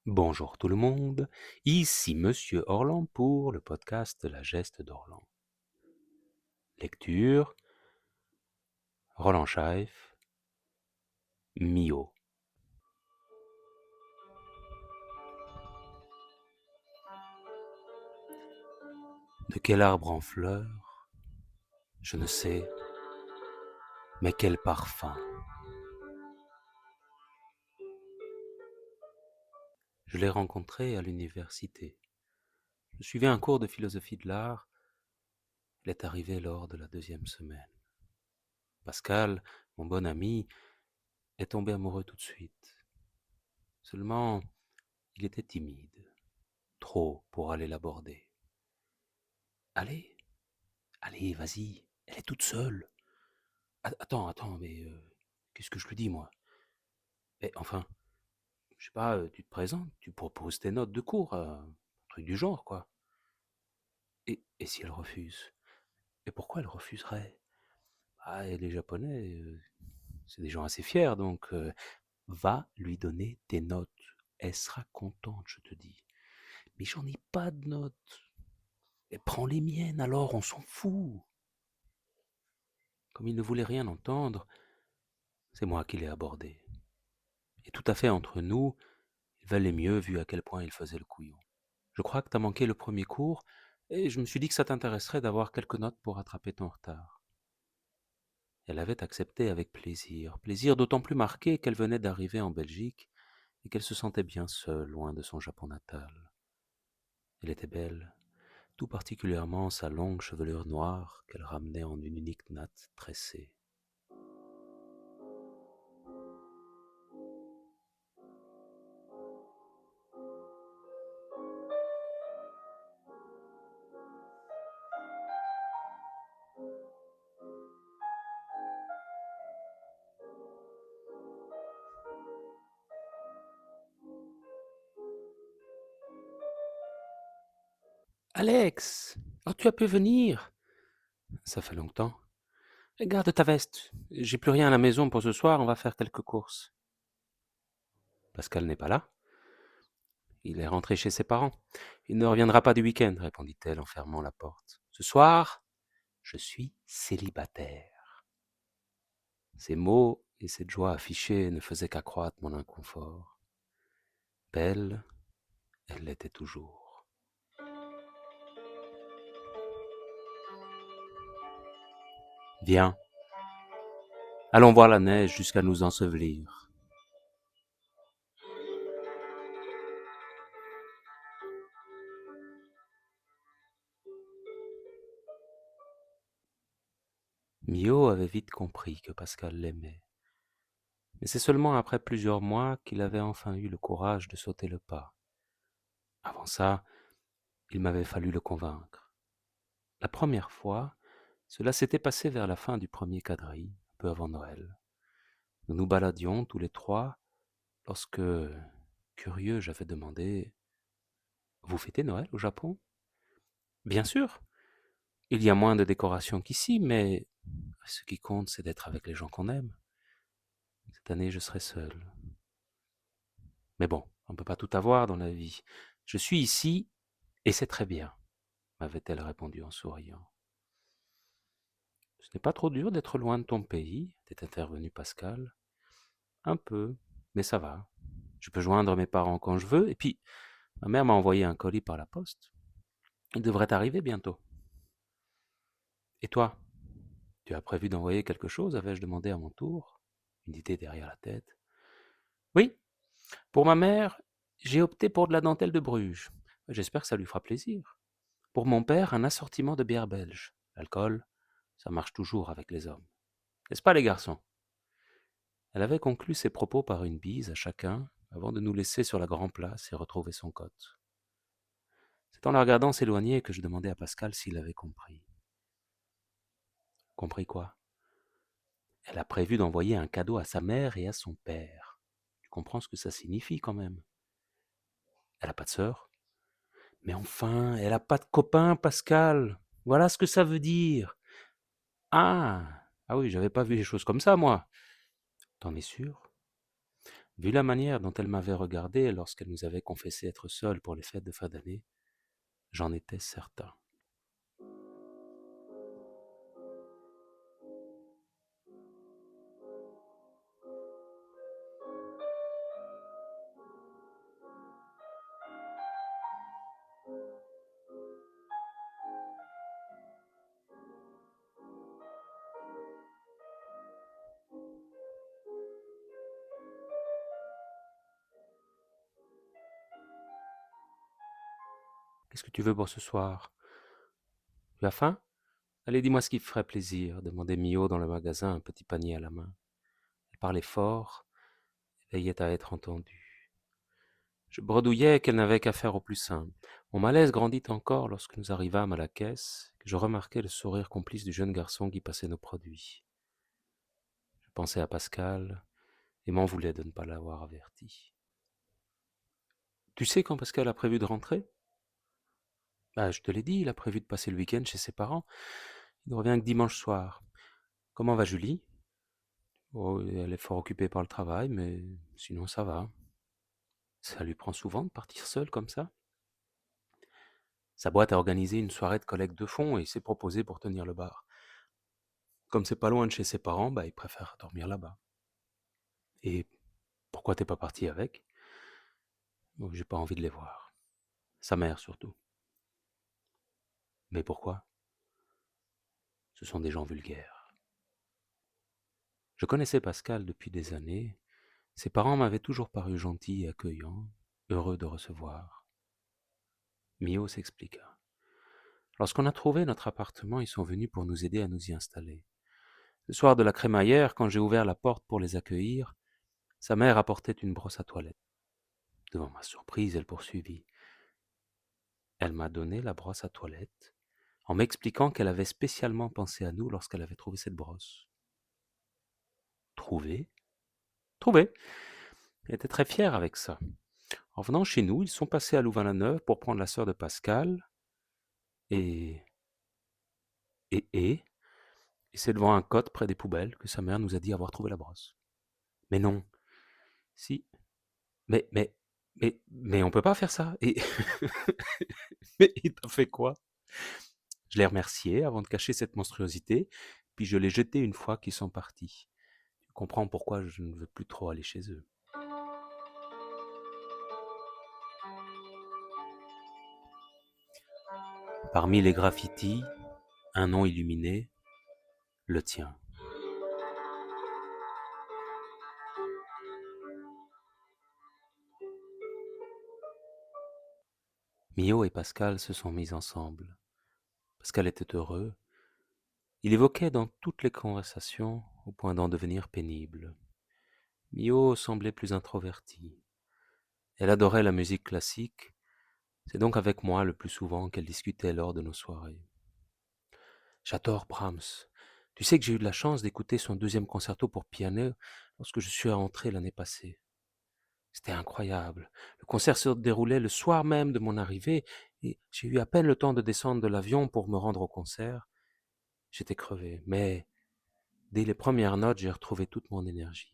Bonjour tout le monde, ici Monsieur Orlan pour le podcast La Geste d'Orlan. Lecture, Roland Scheif, Mio. De quel arbre en fleurs, je ne sais, mais quel parfum. Je l'ai rencontré à l'université. Je suivais un cours de philosophie de l'art. Il est arrivé lors de la 2e semaine. Pascal, mon bon ami, est tombé amoureux tout de suite. Seulement, il était timide, trop pour aller l'aborder. Allez, allez, vas-y, elle est toute seule. Attends, mais qu'est-ce que je lui dis, moi? Eh, enfin, je sais pas, tu te présentes, tu proposes tes notes de cours, un truc du genre, quoi. Et si elle refuse? Et pourquoi elle refuserait? Ah, et les Japonais, c'est des gens assez fiers, donc va lui donner tes notes. Elle sera contente, je te dis. Mais j'en ai pas de notes. Et prends les miennes, alors, on s'en fout. Comme il ne voulait rien entendre, c'est moi qui l'ai abordé. Et tout à fait entre nous, il valait mieux vu à quel point il faisait le couillon. Je crois que t'as manqué le premier cours, et je me suis dit que ça t'intéresserait d'avoir quelques notes pour rattraper ton retard. Elle avait accepté avec plaisir, plaisir d'autant plus marqué qu'elle venait d'arriver en Belgique et qu'elle se sentait bien seule, loin de son Japon natal. Elle était belle, tout particulièrement sa longue chevelure noire qu'elle ramenait en une unique natte tressée. Alex, oh, tu as pu venir? Ça fait longtemps. Garde ta veste. J'ai plus rien à la maison pour ce soir, on va faire quelques courses. Pascal n'est pas là. Il est rentré chez ses parents. Il ne reviendra pas du week-end, répondit-elle en fermant la porte. Ce soir, je suis célibataire. Ces mots et cette joie affichée ne faisaient qu'accroître mon inconfort. Belle, elle l'était toujours. Viens, allons voir la neige jusqu'à nous ensevelir. Mio avait vite compris que Pascal l'aimait. Mais c'est seulement après plusieurs mois qu'il avait enfin eu le courage de sauter le pas. Avant ça, il m'avait fallu le convaincre. La première fois, cela s'était passé vers la fin du premier quadrille, un peu avant Noël. Nous nous baladions tous les trois lorsque, curieux, j'avais demandé: Vous fêtez Noël au Japon? Bien sûr, il y a moins de décorations qu'ici, mais ce qui compte, c'est d'être avec les gens qu'on aime. Cette année, je serai seul. Mais bon, on ne peut pas tout avoir dans la vie. Je suis ici et c'est très bien, m'avait-elle répondu en souriant. Ce n'est pas trop dur d'être loin de ton pays, était intervenu Pascal. Un peu, mais ça va. Je peux joindre mes parents quand je veux, et puis ma mère m'a envoyé un colis par la poste. Il devrait arriver bientôt. Et toi, tu as prévu d'envoyer quelque chose, avais-je demandé à mon tour, une idée derrière la tête. Oui, pour ma mère, j'ai opté pour de la dentelle de Bruges. J'espère que ça lui fera plaisir. Pour mon père, un assortiment de bière belge. L'alcool, ça marche toujours avec les hommes. N'est-ce pas les garçons? Elle avait conclu ses propos par une bise à chacun avant de nous laisser sur la grande place et retrouver son cote. C'est en la regardant s'éloigner que je demandai à Pascal s'il avait compris. Compris quoi? Elle a prévu d'envoyer un cadeau à sa mère et à son père. Tu comprends ce que ça signifie quand même? Elle n'a pas de sœur? Mais enfin, elle n'a pas de copain, Pascal. Voilà ce que ça veut dire. Ah, ah oui, j'avais pas vu les choses comme ça, moi. T'en es sûr? Vu la manière dont elle m'avait regardé lorsqu'elle nous avait confessé être seule pour les fêtes de fin d'année, j'en étais certain. Qu'est-ce que tu veux pour ce soir? Tu as faim? Allez, dis-moi ce qui te ferait plaisir, demandait Mio dans le magasin, un petit panier à la main. Elle parlait fort, veillait à être entendue. Je bredouillais qu'elle n'avait qu'à faire au plus simple. Mon malaise grandit encore lorsque nous arrivâmes à la caisse, que je remarquai le sourire complice du jeune garçon qui passait nos produits. Je pensais à Pascal et m'en voulais de ne pas l'avoir averti. Tu sais quand Pascal a prévu de rentrer? Bah, je te l'ai dit, il a prévu de passer le week-end chez ses parents. Il ne revient que dimanche soir. Comment va Julie? Oh, elle est fort occupée par le travail, mais sinon ça va. Ça lui prend souvent de partir seule comme ça? Sa boîte a organisé une soirée de collecte de fonds et il s'est proposé pour tenir le bar. Comme c'est pas loin de chez ses parents, bah il préfère dormir là-bas. Et pourquoi t'es pas parti avec? Bon, j'ai pas envie de les voir. Sa mère surtout. Mais pourquoi? Ce sont des gens vulgaires. Je connaissais Pascal depuis des années. Ses parents m'avaient toujours paru gentils et accueillants, heureux de recevoir. Mio s'expliqua. Lorsqu'on a trouvé notre appartement, ils sont venus pour nous aider à nous y installer. Le soir de la crémaillère, quand j'ai ouvert la porte pour les accueillir, sa mère apportait une brosse à toilette. Devant ma surprise, elle poursuivit. Elle m'a donné la brosse à toilette, en m'expliquant qu'elle avait spécialement pensé à nous lorsqu'elle avait trouvé cette brosse. Trouvé? Trouvé. Elle était très fière avec ça. En venant chez nous, ils sont passés à Louvain-la-Neuve pour prendre la sœur de Pascal, et... et... et... et c'est devant un cote près des poubelles que sa mère nous a dit avoir trouvé la brosse. Mais non. Si. Mais on peut pas faire ça. Et... mais il t'a fait quoi? Je l'ai remercié avant de cacher cette monstruosité, puis je l'ai jeté une fois qu'ils sont partis. Tu comprends pourquoi je ne veux plus trop aller chez eux. Parmi les graffitis, un nom illuminé, le tien. Mio et Pascal se sont mis ensemble. Pascal était heureux. Il évoquait dans toutes les conversations au point d'en devenir pénible. Mio semblait plus introvertie. Elle adorait la musique classique. C'est donc avec moi le plus souvent qu'elle discutait lors de nos soirées. J'adore Brahms. Tu sais que j'ai eu de la chance d'écouter son deuxième concerto pour piano lorsque je suis rentré l'année passée. C'était incroyable. Le concert se déroulait le soir même de mon arrivée et j'ai eu à peine le temps de descendre de l'avion pour me rendre au concert. J'étais crevé, mais dès les premières notes, j'ai retrouvé toute mon énergie.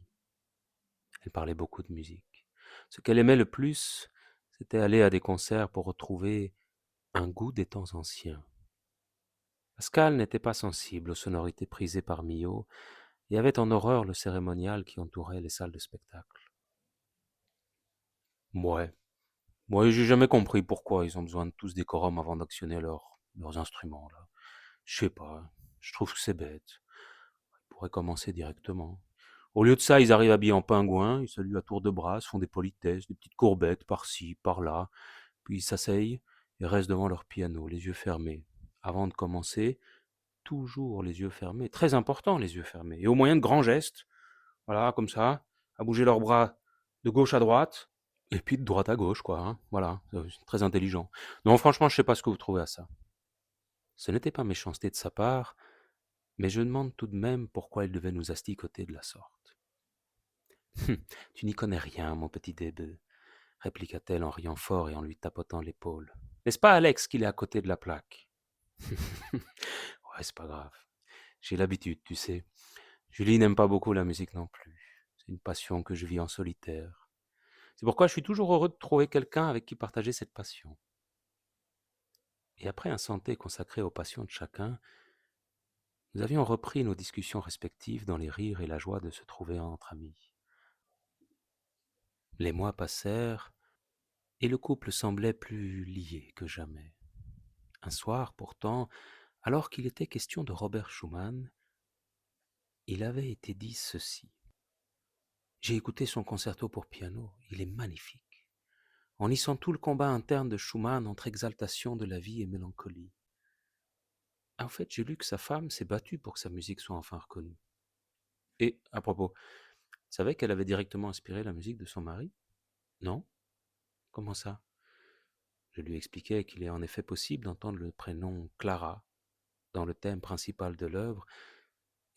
Elle parlait beaucoup de musique. Ce qu'elle aimait le plus, c'était aller à des concerts pour retrouver un goût des temps anciens. Pascal n'était pas sensible aux sonorités prisées par Mio et avait en horreur le cérémonial qui entourait les salles de spectacle. Ouais, moi j'ai jamais compris pourquoi ils ont besoin de tous décorum avant d'actionner leurs instruments, là. Je sais pas, je trouve que c'est bête. Ils pourraient commencer directement. Au lieu de ça, ils arrivent habillés en pingouin, ils saluent à tour de bras, se font des politesses, des petites courbettes par-ci, par-là, puis ils s'asseyent et restent devant leur piano, les yeux fermés. Avant de commencer, toujours les yeux fermés. Très important, les yeux fermés. Et au moyen de grands gestes, voilà, comme ça, à bouger leurs bras de gauche à droite, et puis de droite à gauche, quoi, hein. Voilà, c'est très intelligent. Non, franchement, je sais pas ce que vous trouvez à ça. Ce n'était pas méchanceté de sa part, mais je demande tout de même pourquoi il devait nous asticoter de la sorte. Tu n'y connais rien, mon petit Débeu, répliqua-t-elle en riant fort et en lui tapotant l'épaule. N'est-ce pas Alex qu'il est à côté de la plaque? Ouais, c'est pas grave. J'ai l'habitude, tu sais. Julie n'aime pas beaucoup la musique non plus. C'est une passion que je vis en solitaire. C'est pourquoi je suis toujours heureux de trouver quelqu'un avec qui partager cette passion. Et après un santé consacré aux passions de chacun, nous avions repris nos discussions respectives dans les rires et la joie de se trouver entre amis. Les mois passèrent, et le couple semblait plus lié que jamais. Un soir, pourtant, alors qu'il était question de Robert Schumann, il avait été dit ceci. J'ai écouté son concerto pour piano, il est magnifique. On y sent tout le combat interne de Schumann entre exaltation de la vie et mélancolie. En fait, j'ai lu que sa femme s'est battue pour que sa musique soit enfin reconnue. Et, à propos, tu savais qu'elle avait directement inspiré la musique de son mari? Non? Comment ça? Je lui expliquai qu'il est en effet possible d'entendre le prénom Clara dans le thème principal de l'œuvre,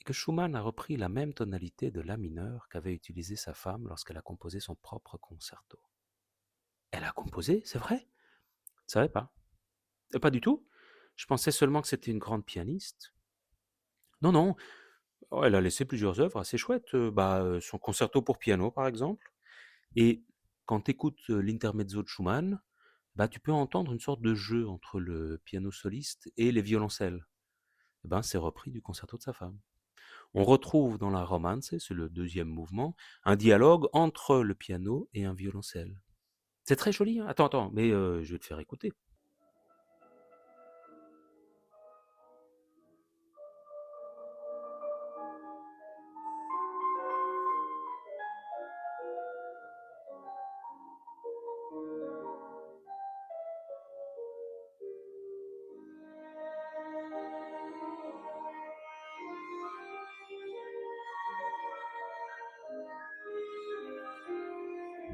et que Schumann a repris la même tonalité de la mineur qu'avait utilisée sa femme lorsqu'elle a composé son propre concerto. Elle a composé, c'est vrai? Je savais pas. Pas du tout. Je pensais seulement que c'était une grande pianiste. Non, non. Oh, elle a laissé plusieurs œuvres assez chouettes. Son concerto pour piano, par exemple. Et quand tu écoutes l'intermezzo de Schumann, tu peux entendre une sorte de jeu entre le piano soliste et les violoncelles. C'est repris du concerto de sa femme. On retrouve dans la Romance, c'est le deuxième mouvement, un dialogue entre le piano et un violoncelle. C'est très joli, hein. Attends, mais je vais te faire écouter.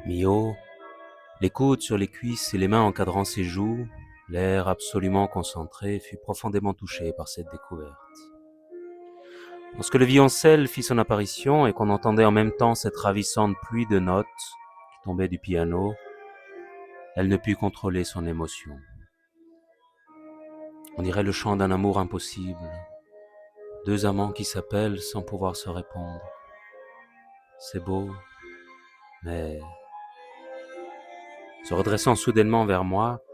Mio, les coudes sur les cuisses et les mains encadrant ses joues, l'air absolument concentré, fut profondément touché par cette découverte. Lorsque le violoncelle fit son apparition et qu'on entendait en même temps cette ravissante pluie de notes qui tombait du piano, elle ne put contrôler son émotion. On dirait le chant d'un amour impossible, deux amants qui s'appellent sans pouvoir se répondre. C'est beau, mais se redressant soudainement vers moi,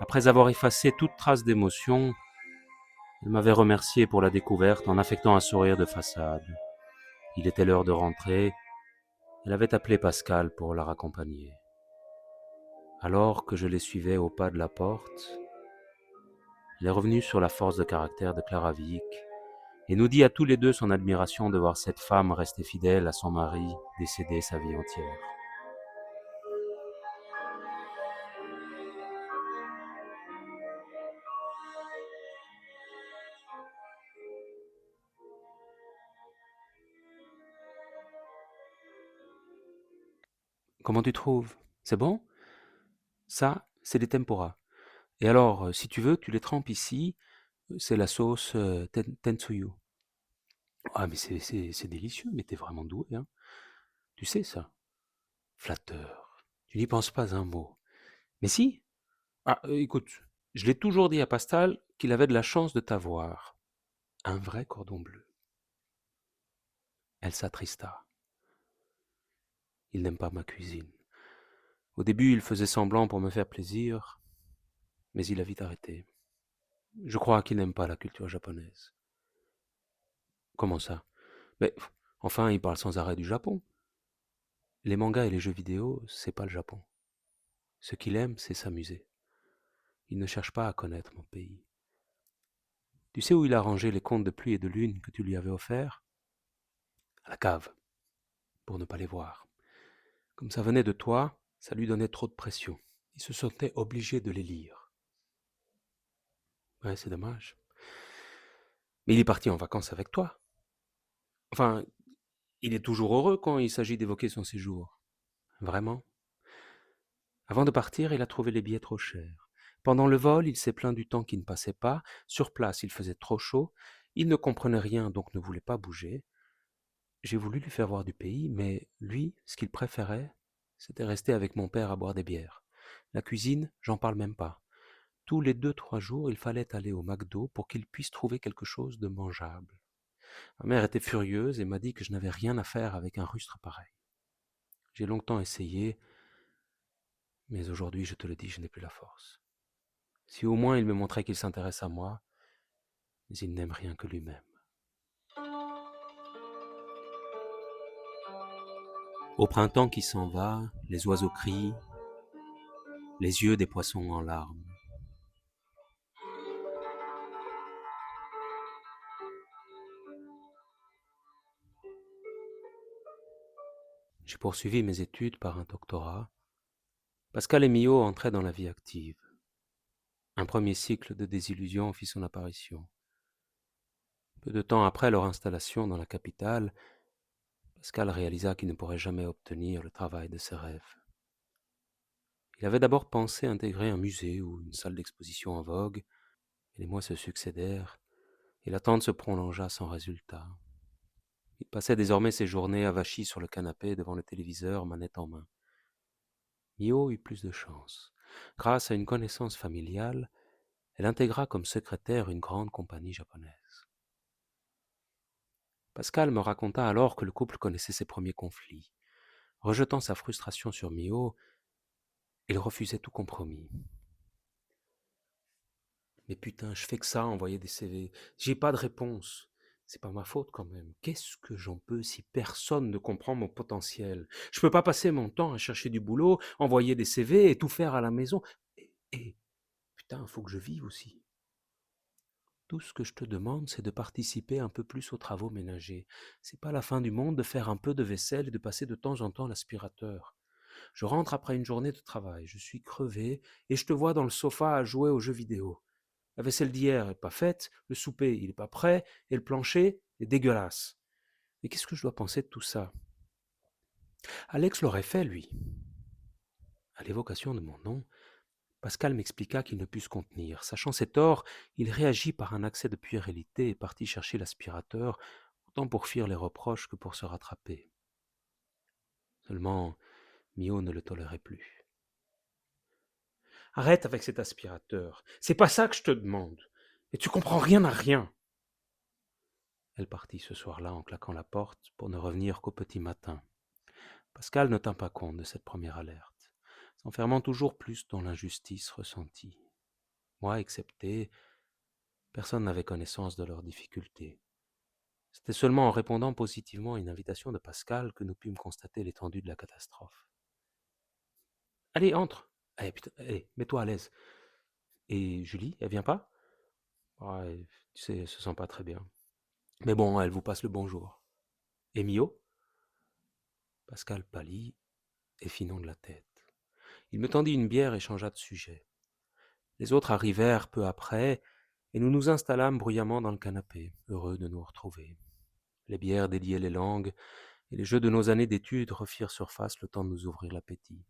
après avoir effacé toute trace d'émotion, elle m'avait remercié pour la découverte en affectant un sourire de façade. Il était l'heure de rentrer. Elle avait appelé Pascal pour la raccompagner. Alors que je les suivais au pas de la porte, elle est revenue sur la force de caractère de Clara Wieck et nous dit à tous les deux son admiration de voir cette femme rester fidèle à son mari décédé sa vie entière. Comment tu trouves? C'est bon? Ça, c'est des tempura. Et alors, si tu veux, tu les trempes ici. C'est la sauce tensuyu. Ah, mais c'est délicieux, mais t'es vraiment doué, hein. Tu sais ça? Flatteur. Tu n'y penses pas un mot. Mais si. Ah, écoute, je l'ai toujours dit à Pascal qu'il avait de la chance de t'avoir. Un vrai cordon bleu. Elle s'attrista. Il n'aime pas ma cuisine. Au début, il faisait semblant pour me faire plaisir, mais il a vite arrêté. Je crois qu'il n'aime pas la culture japonaise. Comment ça? Mais enfin, il parle sans arrêt du Japon. Les mangas et les jeux vidéo, c'est pas le Japon. Ce qu'il aime, c'est s'amuser. Il ne cherche pas à connaître mon pays. Tu sais où il a rangé les contes de pluie et de lune que tu lui avais offerts? À la cave, pour ne pas les voir. Comme ça venait de toi, ça lui donnait trop de pression. Il se sentait obligé de les lire. Ouais, c'est dommage. Mais il est parti en vacances avec toi. Enfin, il est toujours heureux quand il s'agit d'évoquer son séjour. Vraiment. Avant de partir, il a trouvé les billets trop chers. Pendant le vol, il s'est plaint du temps qui ne passait pas. Sur place, il faisait trop chaud. Il ne comprenait rien, donc ne voulait pas bouger. J'ai voulu lui faire voir du pays, mais lui, ce qu'il préférait, c'était rester avec mon père à boire des bières. La cuisine, j'en parle même pas. Tous les 2, 3 jours, il fallait aller au McDo pour qu'il puisse trouver quelque chose de mangeable. Ma mère était furieuse et m'a dit que je n'avais rien à faire avec un rustre pareil. J'ai longtemps essayé, mais aujourd'hui, je te le dis, je n'ai plus la force. Si au moins il me montrait qu'il s'intéresse à moi, mais il n'aime rien que lui-même. Au printemps qui s'en va, les oiseaux crient, les yeux des poissons en larmes. J'ai poursuivi mes études par un doctorat. Pascal et Mio entraient dans la vie active. Un premier cycle de désillusion fit son apparition. Peu de temps après leur installation dans la capitale, Pascal réalisa qu'il ne pourrait jamais obtenir le travail de ses rêves. Il avait d'abord pensé intégrer un musée ou une salle d'exposition en vogue, mais les mois se succédèrent et l'attente se prolongea sans résultat. Il passait désormais ses journées avachies sur le canapé devant le téléviseur, manette en main. Mio eut plus de chance. Grâce à une connaissance familiale, elle intégra comme secrétaire une grande compagnie japonaise. Pascal me raconta alors que le couple connaissait ses premiers conflits. Rejetant sa frustration sur Mio, il refusait tout compromis. Mais putain, je fais que ça, envoyer des CV. J'ai pas de réponse. C'est pas ma faute quand même. Qu'est-ce que j'en peux si personne ne comprend mon potentiel? Je peux pas passer mon temps à chercher du boulot, envoyer des CV et tout faire à la maison. Et putain, faut que je vive aussi. Tout ce que je te demande, c'est de participer un peu plus aux travaux ménagers. C'est pas la fin du monde de faire un peu de vaisselle et de passer de temps en temps l'aspirateur. Je rentre après une journée de travail, je suis crevé et je te vois dans le sofa à jouer aux jeux vidéo. La vaisselle d'hier n'est pas faite, le souper il n'est pas prêt et le plancher est dégueulasse. Mais qu'est-ce que je dois penser de tout ça? Alex l'aurait fait, lui. À l'évocation de mon nom, Pascal m'expliqua qu'il ne put se contenir. Sachant ses torts, il réagit par un accès de puérilité et partit chercher l'aspirateur, autant pour fuir les reproches que pour se rattraper. Seulement, Mio ne le tolérait plus. Arrête avec cet aspirateur. C'est pas ça que je te demande. Et tu comprends rien à rien. Elle partit ce soir-là en claquant la porte pour ne revenir qu'au petit matin. Pascal ne tint pas compte de cette première alerte, s'enfermant toujours plus dans l'injustice ressentie. Moi excepté, personne n'avait connaissance de leurs difficultés. C'était seulement en répondant positivement à une invitation de Pascal que nous pûmes constater l'étendue de la catastrophe. Allez, entre. Allez, putain, allez, mets-toi à l'aise. Et Julie, elle vient pas? Ouais, tu sais, elle se sent pas très bien. Mais bon, elle vous passe le bonjour. Et Mio? Pascal pâlit et fit non de la tête. Il me tendit une bière et changea de sujet. Les autres arrivèrent peu après, et nous nous installâmes bruyamment dans le canapé, heureux de nous retrouver. Les bières déliaient les langues, et les jeux de nos années d'études refirent surface le temps de nous ouvrir l'appétit.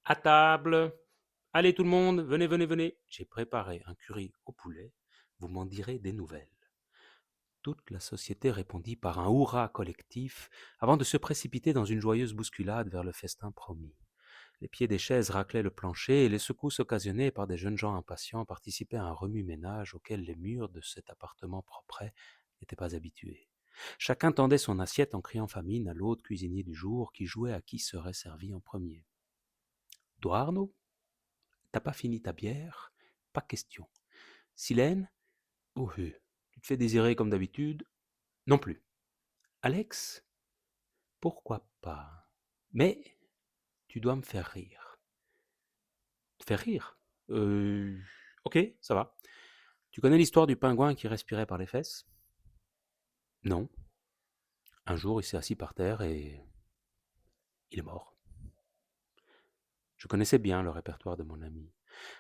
À table! Allez tout le monde, venez, venez, venez! J'ai préparé un curry au poulet, vous m'en direz des nouvelles. Toute la société répondit par un hurrah collectif, avant de se précipiter dans une joyeuse bousculade vers le festin promis. Les pieds des chaises raclaient le plancher et les secousses occasionnées par des jeunes gens impatients participaient à un remue-ménage auquel les murs de cet appartement propret n'étaient pas habitués. Chacun tendait son assiette en criant famine à l'autre cuisinier du jour qui jouait à qui serait servi en premier. Toi, Arnaud, t'as pas fini ta bière? Pas question. Silène? Oh, tu te fais désirer comme d'habitude? Non plus. Alex? Pourquoi pas? Mais tu dois me faire rire. Te faire rire? Ok, ça va. Tu connais l'histoire du pingouin qui respirait par les fesses? Non. Un jour, il s'est assis par terre et il est mort. Je connaissais bien le répertoire de mon ami.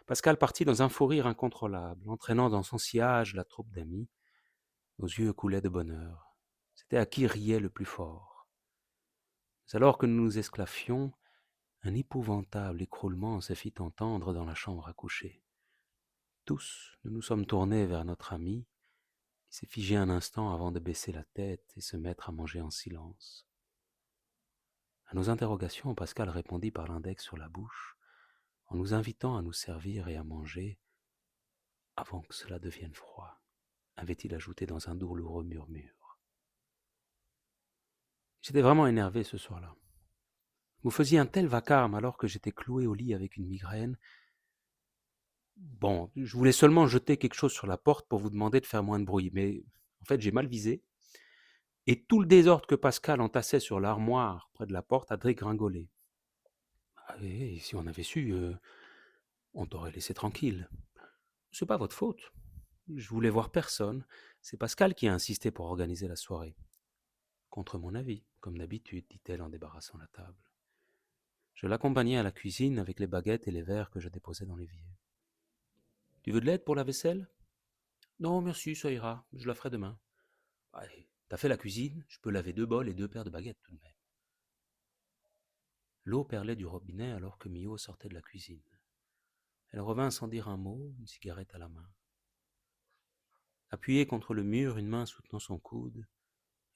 Pascal partit dans un fou rire incontrôlable, entraînant dans son sillage la troupe d'amis. Nos yeux coulaient de bonheur. C'était à qui riait le plus fort. Mais alors que nous nous esclaffions, un épouvantable écroulement se fit entendre dans la chambre à coucher. Tous, nous nous sommes tournés vers notre ami, qui s'est figé un instant avant de baisser la tête et se mettre à manger en silence. À nos interrogations, Pascal répondit par l'index sur la bouche, en nous invitant à nous servir et à manger avant que cela devienne froid. avait-il ajouté dans un douloureux murmure. J'étais vraiment énervé ce soir-là. Vous faisiez un tel vacarme alors que j'étais cloué au lit avec une migraine. Bon, je voulais seulement jeter quelque chose sur la porte pour vous demander de faire moins de bruit, mais en fait j'ai mal visé, et tout le désordre que Pascal entassait sur l'armoire près de la porte a dégringolé. Ah, et si on avait su, on t'aurait laissé tranquille. C'est pas votre faute. Je voulais voir personne. C'est Pascal qui a insisté pour organiser la soirée. Contre mon avis, comme d'habitude, dit-elle en débarrassant la table. Je l'accompagnai à la cuisine avec les baguettes et les verres que je déposais dans l'évier. Tu veux de l'aide pour la vaisselle? Non, merci, ça ira. Je la ferai demain. Allez, t'as fait la cuisine? Je peux laver 2 bols et 2 paires de baguettes tout de même. L'eau perlait du robinet alors que Mio sortait de la cuisine. Elle revint sans dire un mot, une cigarette à la main. Appuyée contre le mur, une main soutenant son coude,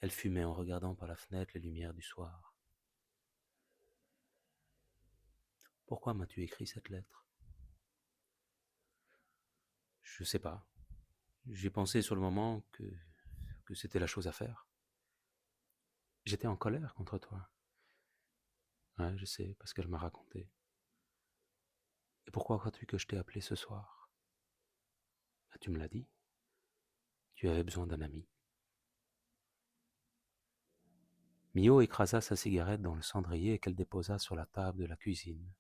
elle fumait en regardant par la fenêtre les lumières du soir. Pourquoi m'as-tu écrit cette lettre? Je sais pas. J'ai pensé sur le moment que c'était la chose à faire. J'étais en colère contre toi. Ouais, je sais, parce qu'elle m'a raconté. Et pourquoi crois-tu que je t'ai appelé ce soir? Ah, tu me l'as dit. Tu avais besoin d'un ami. Mio écrasa sa cigarette dans le cendrier qu'elle déposa sur la table de la cuisine.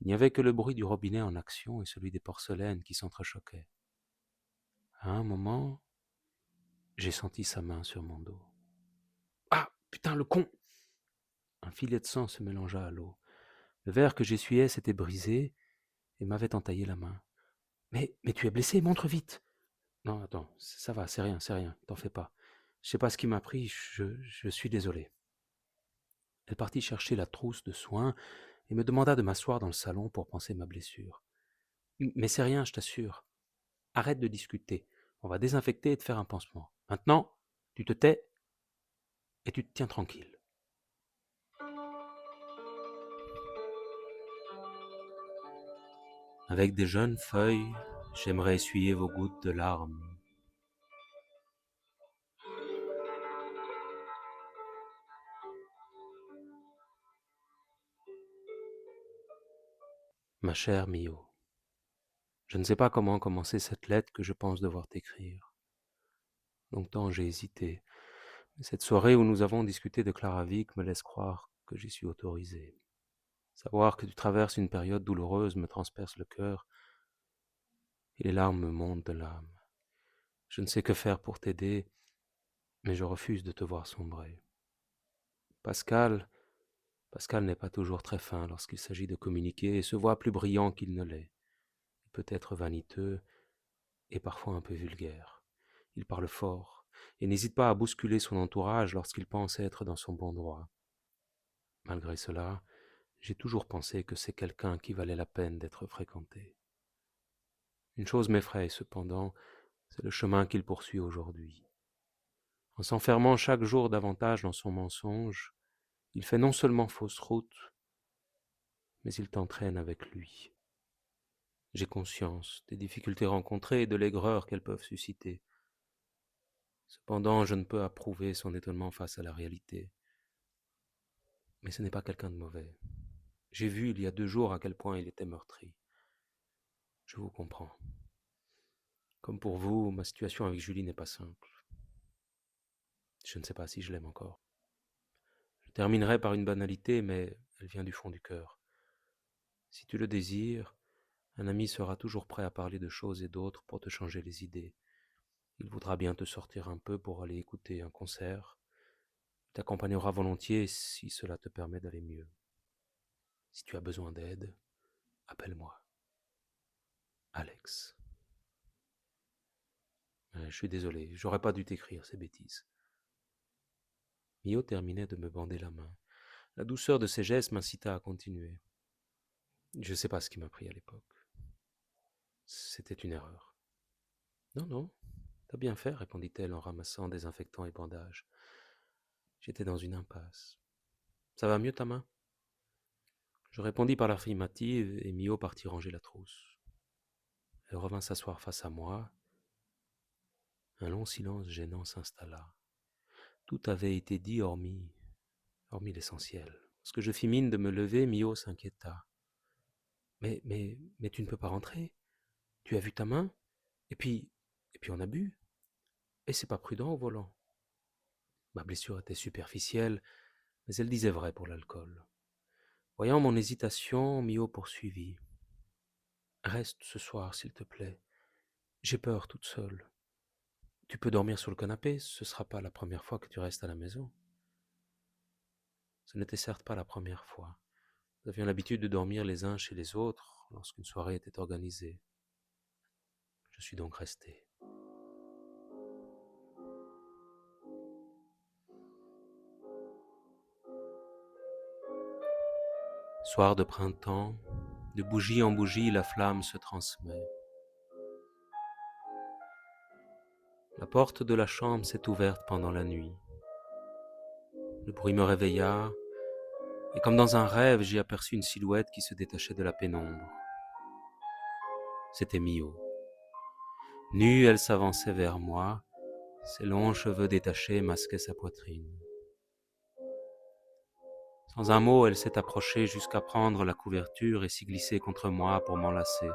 Il n'y avait que le bruit du robinet en action et celui des porcelaines qui s'entrechoquaient. À un moment, j'ai senti sa main sur mon dos. Ah, putain, le con! Un filet de sang se mélangea à l'eau. Le verre que j'essuyais s'était brisé et m'avait entaillé la main. Mais tu es blessé, montre vite! Non, attends, ça va, c'est rien, t'en fais pas. Je sais pas ce qui m'a pris, je suis désolé. Elle partit chercher la trousse de soins et me demanda de m'asseoir dans le salon pour panser ma blessure. Mais c'est rien, je t'assure. Arrête de discuter. On va désinfecter et te faire un pansement. Maintenant, tu te tais et tu te tiens tranquille. Avec des jeunes feuilles, j'aimerais essuyer vos gouttes de larmes. Ma chère Mio, je ne sais pas comment commencer cette lettre que je pense devoir t'écrire. Longtemps j'ai hésité, mais cette soirée où nous avons discuté de Clara Wieck me laisse croire que j'y suis autorisé. Savoir que tu traverses une période douloureuse me transperce le cœur et les larmes me montent de l'âme. Je ne sais que faire pour t'aider, mais je refuse de te voir sombrer. Pascal, Pascal n'est pas toujours très fin lorsqu'il s'agit de communiquer et se voit plus brillant qu'il ne l'est. Il peut être vaniteux et parfois un peu vulgaire. Il parle fort et n'hésite pas à bousculer son entourage lorsqu'il pense être dans son bon droit. Malgré cela, j'ai toujours pensé que c'est quelqu'un qui valait la peine d'être fréquenté. Une chose m'effraie cependant, c'est le chemin qu'il poursuit aujourd'hui. En s'enfermant chaque jour davantage dans son mensonge, il fait non seulement fausse route, mais il t'entraîne avec lui. J'ai conscience des difficultés rencontrées et de l'aigreur qu'elles peuvent susciter. Cependant, je ne peux approuver son étonnement face à la réalité. Mais ce n'est pas quelqu'un de mauvais. J'ai vu il y a 2 jours à quel point il était meurtri. Je vous comprends. Comme pour vous, ma situation avec Julie n'est pas simple. Je ne sais pas si je l'aime encore. Je terminerai par une banalité, mais elle vient du fond du cœur. Si tu le désires, un ami sera toujours prêt à parler de choses et d'autres pour te changer les idées. Il voudra bien te sortir un peu pour aller écouter un concert. Il t'accompagnera volontiers si cela te permet d'aller mieux. Si tu as besoin d'aide, appelle-moi. Alex. Je suis désolé, j'aurais pas dû t'écrire ces bêtises. Mio terminait de me bander la main. La douceur de ses gestes m'incita à continuer. Je sais pas ce qui m'a pris à l'époque. C'était une erreur. Non, non, t'as bien fait, répondit-elle en ramassant désinfectant et bandages. J'étais dans une impasse. Ça va mieux ta main? Je répondis par l'affirmative et Mio partit ranger la trousse. Elle revint s'asseoir face à moi Un long silence gênant s'installa. Tout avait été dit hormis l'essentiel. Lorsque je fis mine de me lever, Mio s'inquiéta. Mais tu ne peux pas rentrer. Tu as vu ta main? Et puis, et puis on a bu. Et c'est pas prudent au volant. Ma blessure était superficielle, mais elle disait vrai pour l'alcool. Voyant mon hésitation, Mio poursuivit. Reste ce soir, s'il te plaît. J'ai peur toute seule. Tu peux dormir sur le canapé, ce sera pas la première fois que tu restes à la maison. Ce n'était certes pas la première fois. Nous avions l'habitude de dormir les uns chez les autres lorsqu'une soirée était organisée. Je suis donc resté. Soir de printemps, de bougie en bougie, la flamme se transmet. La porte de la chambre s'est ouverte pendant la nuit. Le bruit me réveilla, et comme dans un rêve, j'y aperçus une silhouette qui se détachait de la pénombre. C'était Mio. Nue, elle s'avançait vers moi, ses longs cheveux détachés masquaient sa poitrine. Sans un mot, elle s'est approchée jusqu'à prendre la couverture et s'y glisser contre moi pour m'enlacer.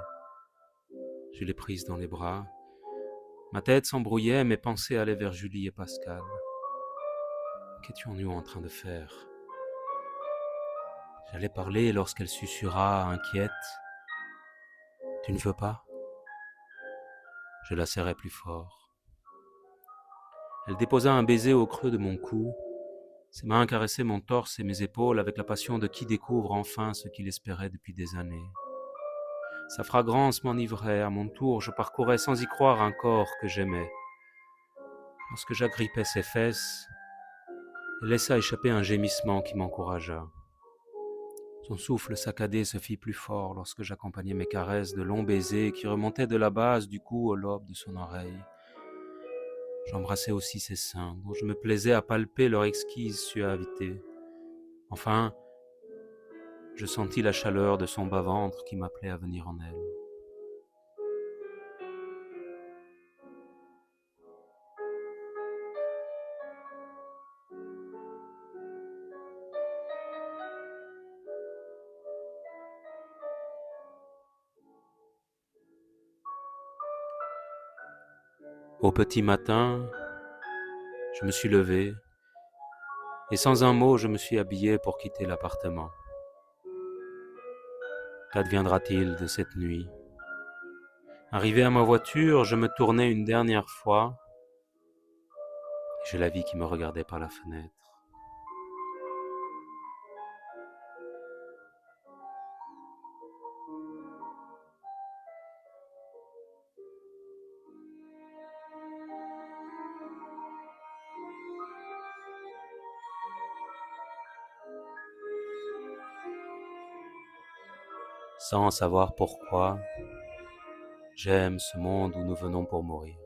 Je l'ai prise dans les bras. Ma tête s'embrouillait, mes pensées allaient vers Julie et Pascal. Qu'étions-nous en train de faire? J'allais parler lorsqu'elle susurra, inquiète. Tu ne veux pas? Je la serrai plus fort. Elle déposa un baiser au creux de mon cou. Ses mains caressaient mon torse et mes épaules avec la passion de qui découvre enfin ce qu'il espérait depuis des années. Sa fragrance m'enivrait, à mon tour je parcourais sans y croire un corps que j'aimais. Lorsque j'agrippais ses fesses, elle laissa échapper un gémissement qui m'encouragea. Son souffle saccadé se fit plus fort lorsque j'accompagnais mes caresses de longs baisers qui remontaient de la base du cou au lobe de son oreille. J'embrassais aussi ses seins, dont je me plaisais à palper leur exquise suavité. Enfin, je sentis la chaleur de son bas-ventre qui m'appelait à venir en elle. Au petit matin, je me suis levé et sans un mot, je me suis habillé pour quitter l'appartement. Qu'adviendra-t-il de cette nuit? Arrivé à ma voiture, je me tournai une dernière fois et je la vis qui me regardait par la fenêtre. Sans savoir pourquoi, j'aime ce monde où nous venons pour mourir.